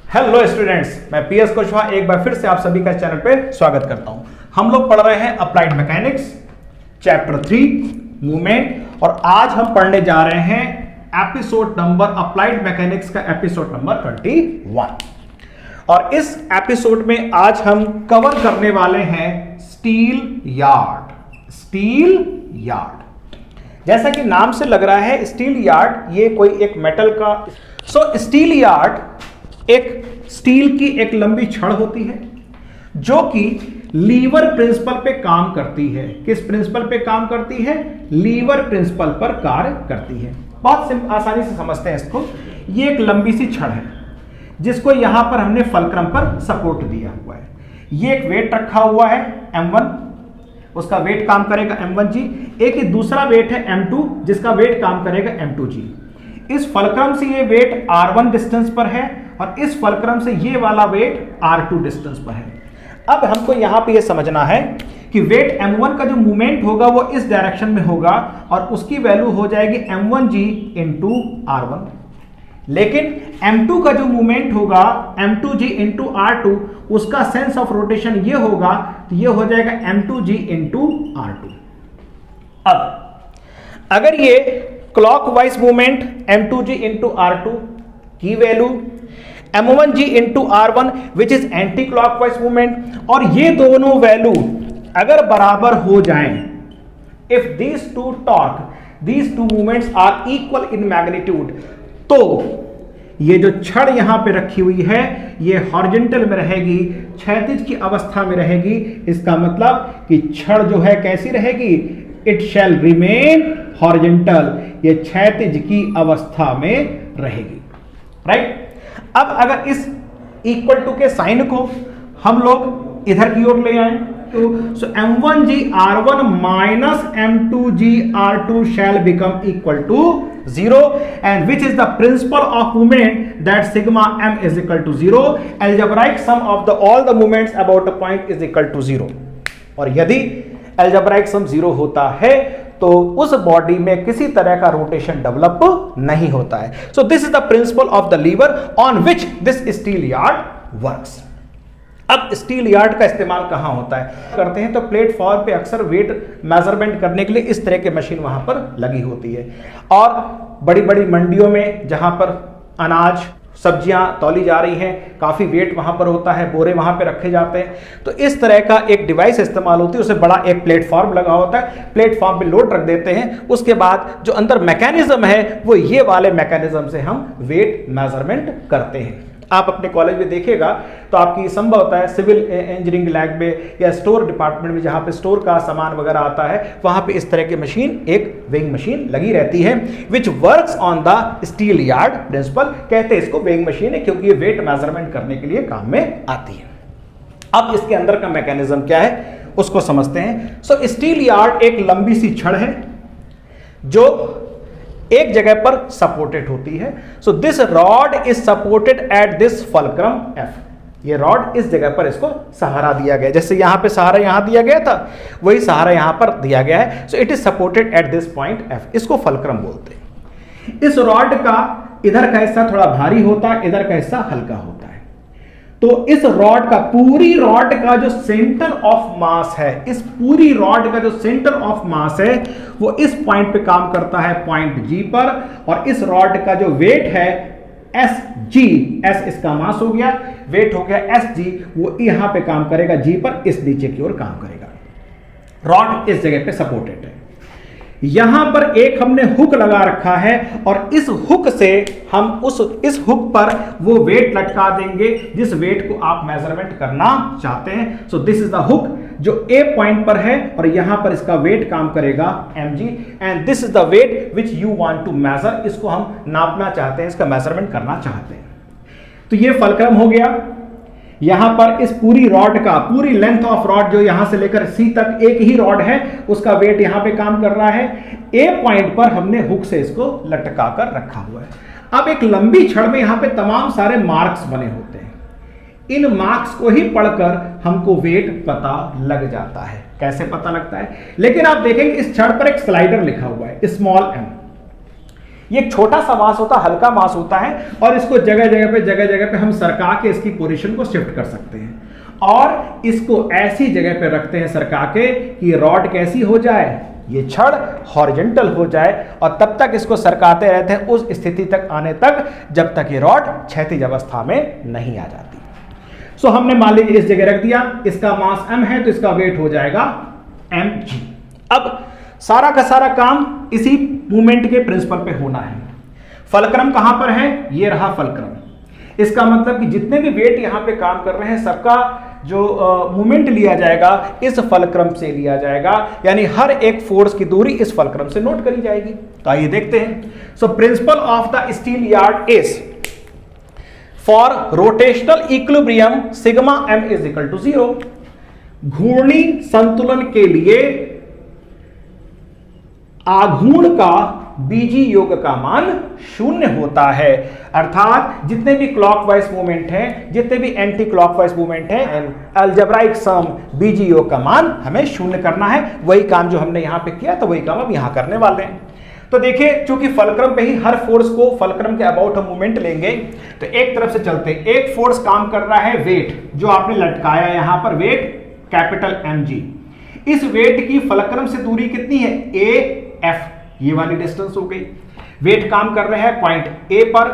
Hello students, मैं PS Kushwaha एक बार फिर से आप सभी का चैनल पे स्वागत करता हूं। हम लोग पढ़ रहे हैं अप्लाइड मैकेनिक्स चैप्टर 3 मूवमेंट, और आज हम पढ़ने जा रहे हैं एपिसोड नंबर अप्लाइड मैकेनिक्स का एपिसोड नंबर 21। और इस एपिसोड में आज हम कवर करने वाले हैं स्टील यार्ड। स्टील यार्ड, जैसा कि नाम से लग रहा है स्टील यार्ड ये कोई एक मेटल का स्टील यार्ड एक स्टील की एक लंबी छड़ होती है जो कि लीवर प्रिंसिपल पे काम करती है। किस प्रिंसिपल पे काम करती है? लीवर प्रिंसिपल पर कार्य करती है। बहुत आसानी से समझते हैं इसको। ये एक लंबी सी छड़ है जिसको यहां पर हमने फलक्रम पर सपोर्ट दिया हुआ है। ये एक वेट रखा हुआ है M1, उसका वेट काम करेगा M1G। एक ही दूसरा वेट है M2 जिसका वेट काम करेगा M2G। इस फलक्रम से ये वेट R1 डिस्टेंस पर है और इस फलक्रम से ये वाला वेट R2 डिस्टेंस पर है। अब हमको यहां पे ये समझना है कि वेट M1 का जो मूवमेंट होगा वो इस डायरेक्शन में होगा और उसकी वैल्यू हो जाएगी M1G इंटू R1। लेकिन M2 का जो मूवमेंट होगा M2G इंटू R2, उसका सेंस ऑफ रोटेशन ये होगा तो ये हो जाएगा M2G इंटू R2। अब अगर ये clockwise movement M2G into R2 की value M1G into R1 which is anti clockwise movement, और ये दोनों वैल्यू अगर बराबर हो जाएं, if these two movements are equal in magnitude, तो ये जो छड़ यहां पे रखी हुई है ये हॉरिजॉन्टल में रहेगी, क्षैतिज की अवस्था में रहेगी। इसका मतलब कि छड़ जो है कैसी रहेगी? इट शैल रिमेन हॉरिजॉन्टल, ये क्षैतिज की अवस्था में रहेगी। राइट? अब अगर इस इक्वल टू के साइन को हम लोग इधर की ओर ले आए तो M1G R1 minus M2G R2 shall become equal to 0, and which is the principle of movement that sigma m is equal to 0. Algebraic sum of all the movements about a point is equal to 0. और यदि algebraic sum 0 होता है तो उस body में किसी तरह का रोटेशन डेवलप नहीं होता है। So this is the principle of the lever on which this steel yard works. अब स्टील यार्ड का इस्तेमाल कहां होता है? करते हैं तो प्लेटफॉर्म पे अक्सर वेट मेजरमेंट करने के लिए इस तरह की मशीन वहां पर लगी होती है, और बड़ी बड़ी मंडियों में जहां पर अनाज सब्जियां तौली जा रही हैं, काफी वेट वहां पर होता है, बोरे वहां पे रखे जाते हैं, तो इस तरह का एक डिवाइस इस्तेमाल होती है। उसे बड़ा एक प्लेटफॉर्म लगा होता है, प्लेटफॉर्म पे लोड रख देते हैं, उसके बाद जो अंदर मैकेनिज्म है वो ये वाले मैकेनिज्म से हम वेट मेजरमेंट करते हैं। आप अपने कॉलेज में देखिएगा तो आपकी संभवतः है सिविल इंजीनियरिंग लैब में या स्टोर डिपार्टमेंट में जहां पे स्टोर का सामान वगैरह आता है वहां पे इस तरह की मशीन, एक वेइंग मशीन लगी रहती है which works on the steel yard principle. कहते हैं इसको वेइंग मशीन है क्योंकि ये वेट मेजरमेंट करने के लिए काम में आती है। अब इसके अंदर का मैकेनिज्म क्या है उसको समझते हैं। स्टील यार्ड एक लंबी सी छड़ है जो एक जगह पर सपोर्टेड होती है। So this rod is supported at this fulcrum F। ये रॉड इस जगह पर इसको सहारा दिया गया, जैसे यहां पे सहारा यहां दिया गया था वही सहारा यहां पर दिया गया है। So it is supported at this point F, इसको फलक्रम बोलते हैं। इस रॉड का इधर का हिस्सा थोड़ा भारी होता है, इधर का हिस्सा हल्का होता है। तो इस रॉड का, पूरी रॉड का जो सेंटर ऑफ मास है, इस पूरी रॉड का जो सेंटर ऑफ मास है वो इस पॉइंट पे काम करता है, पॉइंट G पर, और इस रॉड का जो वेट है SG, S इसका मास हो गया, वेट हो गया SG, वो यहां पे काम करेगा G पर, इस नीचे की ओर काम करेगा। रॉड इस जगह पे सपोर्टेड है। यहां पर एक हमने हुक लगा रखा है और इस हुक से हम इस हुक पर वो वेट लटका देंगे जिस वेट को आप मेजरमेंट करना चाहते हैं। सो दिस इज द हुक जो A पॉइंट पर है और यहां पर इसका वेट काम करेगा mg, and this is the weight which you want to measure. इसको हम नापना चाहते हैं, इसका मेजरमेंट करना चाहते हैं। तो ये फलक्रम हो गया। यहां पर इस पूरी रॉड का, पूरी लेंथ ऑफ रॉड जो यहां से लेकर C तक एक ही रॉड है, उसका वेट यहां पे काम कर रहा है। A पॉइंट पर हमने हुक से इसको लटका कर रखा हुआ है। अब एक लंबी छड़ में यहां पे तमाम सारे मार्क्स बने होते हैं। इन मार्क्स को ही पढ़कर हमको वेट पता लग जाता है। कैसे पता लगता है? लेकिन आप देखेंगे इस छड़ पर एक स्लाइडर लिखा हुआ है, स्मॉल m। ये एक छोटा सा मास होता है, हल्का मास होता है, और इसको जगह जगह पे हम सरका के इसकी पोजीशन को शिफ्ट कर सकते हैं, और इसको ऐसी जगह पे रखते हैं सरका के कि रॉड कैसी हो जाए, ये छड़ हॉरिजॉन्टल हो जाए, और तब तक इसको सरकाते रहते हैं उस स्थिति तक आने तक जब तक ये रॉड क्षैतिज अवस्था में नहीं आ जाती। सो हमने मान लीजिए इस जगह रख दिया, इसका मास m है तो इसका वेट हो जाएगा mg। अब सारा का सारा काम इसी मूवमेंट के प्रिंसिपल पे होना है। फलक्रम कहां पर है, ये रहा फलक्रम। इसका मतलब कि जितने भी वेट यहां पे काम कर रहे हैं सबका जो मूवमेंट लिया जाएगा इस फलक्रम से लिया जाएगा, यानी हर एक फोर्स की दूरी इस फलक्रम से नोट करी जाएगी। तो आइए देखते हैं। So principle of the steel yard is for rotational equilibrium sigma m is equal to 0। घूर्णी संतुलन के लिए आघूर्ण का बीजी योग का मान 0 होता है, अर्थात जितने भी क्लॉकवाइज मूवमेंट हैं, जितने भी एंटी क्लॉकवाइज मूवमेंट हैं, अलजेब्राइक सम बीजी योग का मान हमें 0 करना है। वही काम जो हमने यहां पे किया तो वही काम अब यहां करने वाले हैं। तो देखिए, चूंकि फलक्रम पे ही हर फोर्स को फलक्रम के अबाउट हम मूवमेंट लेंगे, तो एक तरफ से चलते एक फोर्स काम कर रहा है वेट, जो आपने लटकाया यहां पर वेट कैपिटल mg। इस वेट की फलक्रम से दूरी कितनी है, af, ये वाली डिस्टेंस हो गई। वेट काम कर रहे हैं पॉइंट a पर,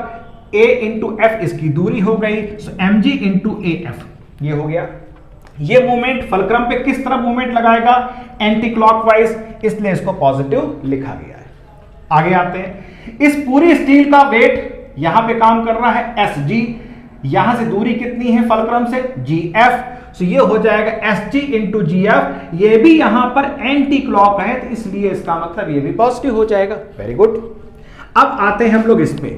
a इंटू एफ इसकी दूरी हो गई, सो mg इंटू af ये हो गया। ये मूवमेंट फलक्रम पे किस तरह मूवमेंट लगाएगा, एंटी क्लॉकवाइज, इसलिए इसको पॉजिटिव लिखा गया है। आगे आते हैं, इस पूरी स्टील का वेट यहां पे काम कर रहा है sg, यहां से दूरी कितनी है फलक्रम से, gf, तो ये हो जाएगा sg इंटू gf। ये भी यहां पर एंटी क्लॉक है तो इसलिए इसका मतलब ये भी पॉजिटिव हो जाएगा। Very good. अब आते हैं हम लोग इस पे,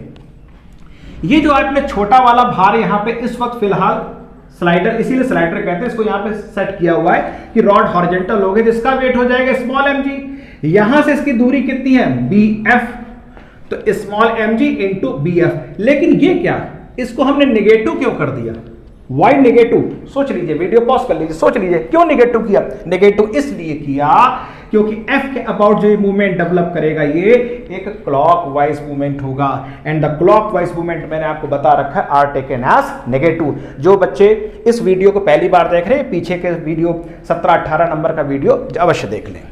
ये जो आपने छोटा वाला भार यहां पे इस वक्त फिलहाल स्लाइडर, इसीलिए स्लाइडर कहते हैं इसको, यहां पे सेट किया हुआ है कि रॉड हॉरिजॉन्टल हो गए, जिसका वेट हो जाएगा स्मॉल mg। यहां से इसकी दूरी कितनी है, bf, तो स्मॉल mg इंटू bf। लेकिन ये क्या, इसको हमने नेगेटिव क्यों कर दिया, वाई नेगेटिव, सोच लीजिए, वीडियो पॉज कर लीजिए, सोच लीजिए क्यों नेगेटिव किया। नेगेटिव इसलिए किया क्योंकि f के अबाउट जो मूवमेंट डेवलप करेगा ये एक क्लॉकवाइज मूवमेंट होगा, एंड द क्लॉकवाइज मूवमेंट मैंने आपको बता रखा है आर टेकन एज नेगेटिव। जो बच्चे इस वीडियो को पहली बार देख रहे हैं, पीछे के वीडियो 17-18 नंबर का वीडियो अवश्य देख लें।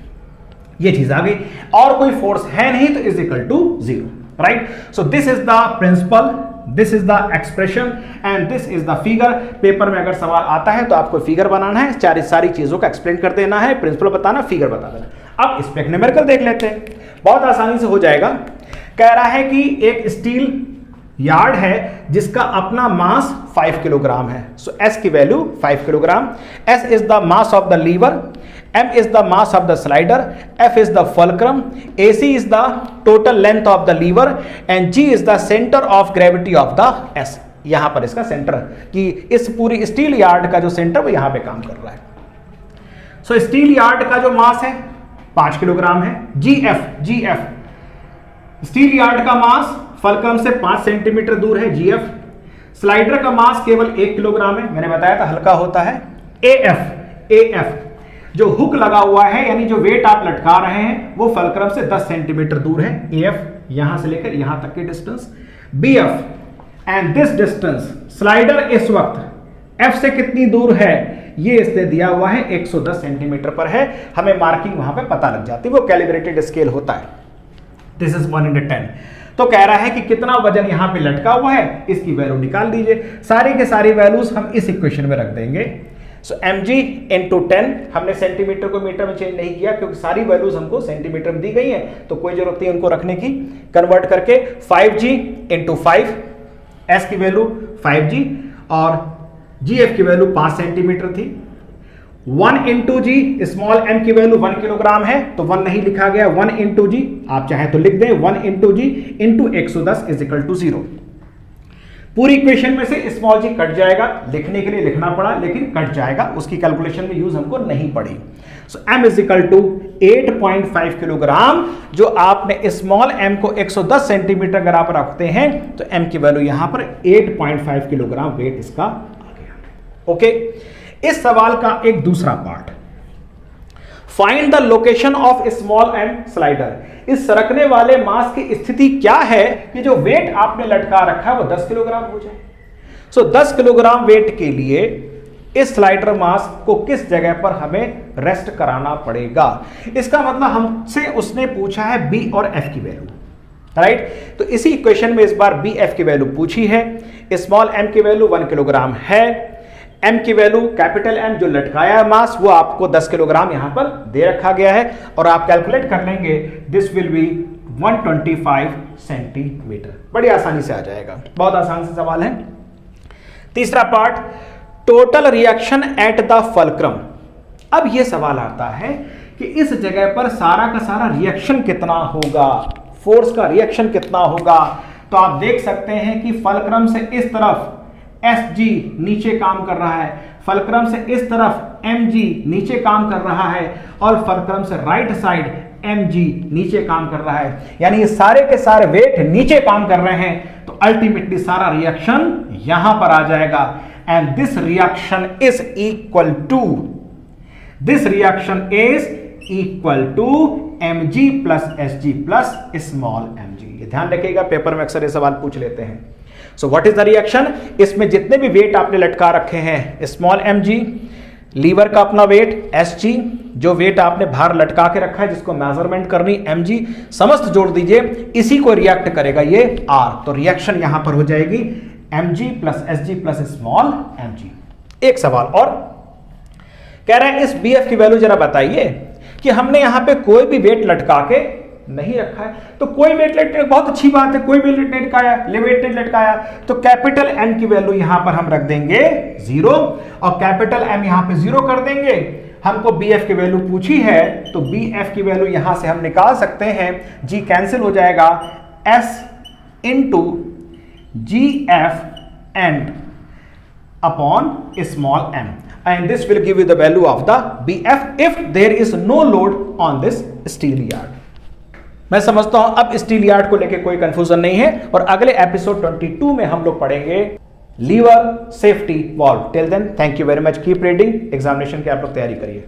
ये चीज आ गई, और कोई फोर्स है नहीं तो is equal to 0, right. So this is the principle, this is the expression and this is the figure. Paper में अगर सवाल आता है तो आपको फिगर बनाना है, सारी चीजों का एक्सप्लेन कर देना है, प्रिंसिपल बताना, फिगर बता देना। अब इस पे न्यूमेरिकल देख लेते हैं, बहुत आसानी से हो जाएगा। कह रहा है कि एक स्टील यार्ड है जिसका अपना मास 5 किलोग्राम है। सो S की value 5 kilogram, S is the mass of the lever, M is the mass of the slider, F is the fulcrum, AC is the total length of the lever and G is the center of gravity of the S। यहां पर इसका centre कि इस पूरी steel yard का जो centre वो यहां पे काम कर रहा है। सो स्टील यार्ड का जो मास है 5 किलोग्राम है। GF स्टील यार्ड का मास फलक्रम से 5 सेंटीमीटर दूर है, GF। स्लाइडर का मास केवल 1 किलोग्राम है, मैंने बताया था हल्का होता है। AF जो हुक लगा हुआ है, यानी जो वेट आप लटका रहे हैं वो फलक्रम से 10 सेंटीमीटर दूर है। AF यहां से लेकर यहां तक की distance. BF and this distance, slider इस वक्त F से कितनी दूर है ये इससे दिया हुआ है, 110 सेंटीमीटर पर है। हमें मार्किंग वहां पे पता लग जाती है, वो कैलिब्रेटेड स्केल होता है। This is 1/10। तो कह रहा है कि कितना वजन यहां पे लटका हुआ है, इसकी वैल्यू निकाल दीजिए। सारी के सारी वैल्यूज हम इस इक्वेशन में रख देंगे। सो mg इंटू 10, हमने सेंटीमीटर को मीटर में चेंज नहीं किया क्योंकि सारी वैल्यूज हमको सेंटीमीटर में दी गई हैं, तो कोई जरूरत नहीं उनको रखने की। कन्वर्ट करके 5g इंटू 5, s की वैल्यू 5g और gf की वैल्यू 5 सेंटीमीटर थी। 1 इंटू जी, स्मॉल m की वैल्यू 1 किलोग्राम है तो 1 नहीं लिखा गया, 1 इंटू जी, आप चाहे तो लिख दें 1 into G into 110 is equal to 0। पूरी इक्वेशन में से स्मॉल जी कट जाएगा, लिखने के लिए लिखना पड़ा लेकिन कट जाएगा, उसकी कैलकुलेशन में यूज हमको नहीं पड़ी। So m is equal to 8.5 kilogram. जो आपने स्मॉल m को 110 सेंटीमीटर अगर आप रखते हैं तो m की वैल्यू यहां पर 8.5 किलोग्राम वेट इसका आ गया। ओके, इस सवाल का एक दूसरा part, find the location of small m slider. इस सरकने वाले मास की स्थिति क्या है कि जो वेट आपने लटका रखा है वो 10 किलोग्राम हो जाए। सो 10 किलोग्राम वेट के लिए इस स्लाइडर मास को किस जगह पर हमें रेस्ट कराना पड़ेगा। इसका मतलब हमसे उसने पूछा है बी और एफ की वैल्यू, राइट। तो इसी इक्वेशन में इस बार बी एफ की वैल्यू पूछी है। स्मॉल एम की वैल्यू 1 किलोग्राम है। एम की वैल्यू कैपिटल एम जो लटकाया है मास वो आपको 10 किलोग्राम यहां पर दे रखा गया है और आप कैलकुलेट कर लेंगे, दिस विल बी 125 सेंटीमीटर। बड़ी आसानी से आ जाएगा, बहुत आसान से सवाल है। तीसरा part, total reaction at the fulcrum. अब यह सवाल आता है कि इस जगह पर सारा का सारा रिएक्शन कितना होगा, फोर्स का रिएक्शन कितना होगा। तो आप देख सकते हैं कि फलक्रम से इस तरफ Sg नीचे काम कर रहा है, फलक्रम से इस तरफ Mg नीचे काम कर रहा है और फलक्रम से राइट साइड Mg नीचे काम कर रहा है। यानी ये सारे के सारे वेट नीचे काम कर रहे हैं, तो अल्टीमेटली सारा रिएक्शन यहां पर आ जाएगा। And this reaction is equal to Mg plus Sg plus small mg। ये ध्यान रखिएगा, पेपर में अक्सर ये सवाल पूछ लेते हैं। So what is the reaction? इसमें जितने भी वेट आपने लटका रखे हैं, स्मॉल mg, लीवर का अपना वेट Sg, जो वेट आपने बाहर लटका के रखा है जिसको मेजरमेंट करनी mg, समस्त जोड़ दीजिए, इसी को रिएक्ट करेगा ये R। तो रिएक्शन यहां पर हो जाएगी mg plus Sg plus small mg। एक सवाल और कह रहे हैं इस BF की वैल्यू जरा बताइए कि हमने यहां पे कोई भी वेट लटका के नहीं रखा है। तो कोई वेट लटकाया, बहुत अच्छी बात है, कोई वेट नहीं लटकाया, तो कैपिटल N की वैल्यू यहां पर हम रख देंगे 0 और कैपिटल M यहां पे 0 कर देंगे। हमको BF की वैल्यू पूछी है तो BF की वैल्यू यहां से हम निकाल सकते हैं, G कैंसिल हो जाएगा, S into GF and upon small m, and this will give you the value of the BF if there is no load on this steel yard। मैं समझता हूं अब स्टील यार्ड को लेके कोई कंफ्यूजन नहीं है और अगले एपिसोड 22 में हम लोग पढ़ेंगे lever safety valve. Till then thank you very much, keep reading. Examination की आप लोग तैयारी करिए।